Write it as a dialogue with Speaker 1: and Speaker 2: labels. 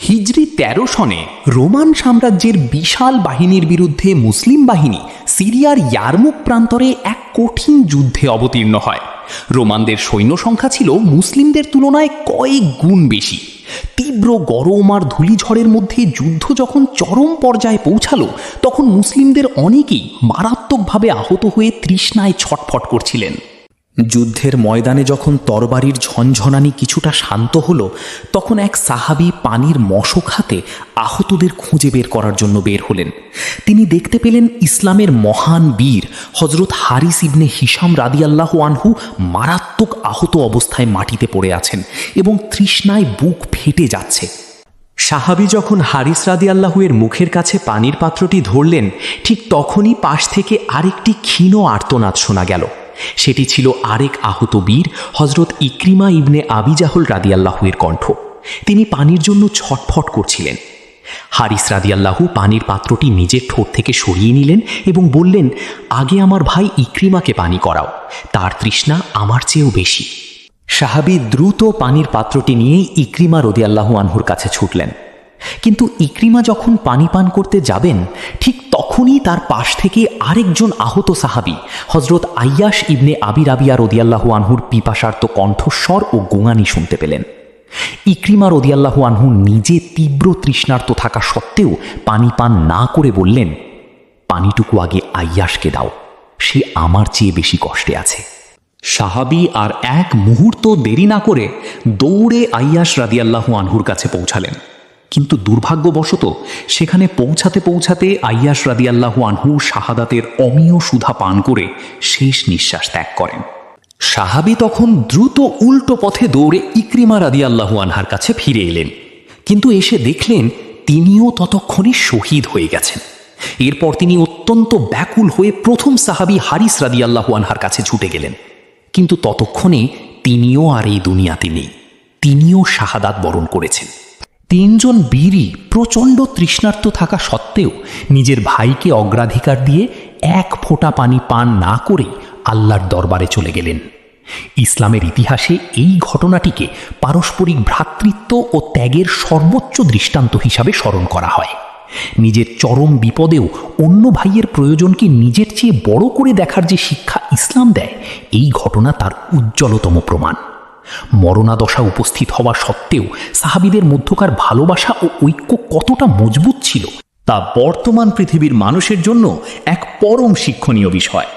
Speaker 1: হিজরি ১৩ সনে রোমান সাম্রাজ্যের বিশাল বাহিনীর বিরুদ্ধে মুসলিম বাহিনী সিরিয়ার ইয়ারমুক প্রান্তরে এক কঠিন যুদ্ধে অবতীর্ণ হয়। রোমানদের সৈন্য সংখ্যা ছিল মুসলিমদের তুলনায় কয়েক গুণ বেশি। তীব্র গরম আর ধূলিঝড়ের মধ্যে যুদ্ধ যখন চরম পর্যায়ে পৌঁছালো, তখন মুসলিমদের অনেকেই মারাত্মকভাবে আহত হয়ে তৃষ্ণায় ছটফট করছিলেন। যুদ্ধের ময়দানে যখন তরবারির ঝনঝনানি কিছুটা শান্ত হলো, তখন এক সাহাবী পানির মশক হাতে আহতদের খুঁজে বের করার জন্য বের হলেন। তিনি দেখতে পেলেন ইসলামের মহান বীর হজরত হারিস ইবনে হিশাম রাদিয়াল্লাহু আনহু মারাত্মক আহত অবস্থায় মাটিতে পড়ে আছেন এবং তৃষ্ণায় বুক ফেটে যাচ্ছে। সাহাবী যখন হারিস রাদিয়াল্লাহু এর মুখের কাছে পানির পাত্রটি ধরলেন, ঠিক তখনই পাশ থেকে আরেকটি ক্ষীণ আর্তনাদ শোনা গেল। সেটি ছিল আরেক আহত বীর হজরত ইকরিমা ইবনে আবি জাহল রাদিয়াল্লাহু এর কণ্ঠ। তিনি পানির জন্য ছটফট করছিলেন। হারিস রাদিয়াল্লাহু পানির পাত্রটি নিজের ঠোঁট থেকে সরিয়ে নিলেন এবং বললেন, আগে আমার ভাই ইকরিমাকে পানি করাও, তার তৃষ্ণা আমার চেয়েও বেশি। সাহাবী দ্রুত পানির পাত্রটি নিয়ে ইকরিমা রাদিয়াল্লাহু আনহুর কাছে ছুটলেন। কিন্তু ইকরিমা যখন পানি পান করতে যাবেন, ঠিক তখনই তার পাশ থেকে আরেকজন আহত সাহাবী হজরত আইয়াশ ইবনে আবি রাবিয়া রাদিয়াল্লাহু আনহুর পিপাসার্ত কণ্ঠস্বর ও গোঙানি শুনতে পেলেন। ইকরিমা রাদিয়াল্লাহু আনহু নিজে তীব্র তৃষ্ণার্ত থাকা সত্ত্বেও পানি পান না করে বললেন, পানিটুকু আগে আইয়াশকে দাও, সে আমার চেয়ে বেশি কষ্টে আছে। সাহাবী আর এক মুহূর্ত দেরি না করে দৌড়ে আইয়াশ রাদিয়াল্লাহু আনহুর কাছে পৌঁছালেন। কিন্তু দুর্ভাগ্যবশত সেখানে পৌঁছাতে পৌঁছাতে আইয়াশ রাদিয়াল্লাহু আনহু শাহাদাতের অমীয় সুধা পান করে শেষ নিঃশ্বাস ত্যাগ করেন। সাহাবী তখন দ্রুত উল্টো পথে দৌড়ে ইকরিমা রাদিয়াল্লাহু আনহার কাছে ফিরে এলেন, কিন্তু এসে দেখলেন তিনিও ততক্ষণে শহীদ হয়ে গেছেন। এরপর তিনি অত্যন্ত ব্যাকুল হয়ে প্রথম সাহাবী হারিস রাদিয়াল্লাহু আনহার কাছে ছুটে গেলেন, কিন্তু ততক্ষণে তিনিও আর এই দুনিয়াতে নেই, তিনিও শাহাদাত বরণ করেছেন। তিনজন বীরই প্রচণ্ড তৃষ্ণার্ত থাকা সত্ত্বেও নিজের ভাইকে অগ্রাধিকার দিয়ে এক ফোঁটা পানি পান না করেই আল্লাহর দরবারে চলে গেলেন। ইসলামের ইতিহাসে এই ঘটনাটিকে পারস্পরিক ভ্রাতৃত্ব ও ত্যাগের সর্বোচ্চ দৃষ্টান্ত হিসাবে স্মরণ করা হয়। নিজের চরম বিপদেও অন্য ভাইয়ের প্রয়োজনকে নিজের চেয়ে বড় করে দেখার যে শিক্ষা ইসলাম দেয়, এই ঘটনা তার উজ্জ্বলতম প্রমাণ। মরণাদশা উপস্থিত হওয়া সত্ত্বেও সাহাবীদের মধ্যকার ভালোবাসা ও ঐক্য কতটা মজবুত ছিল, তা বর্তমান পৃথিবীর মানুষের জন্য এক পরম শিক্ষণীয় বিষয়।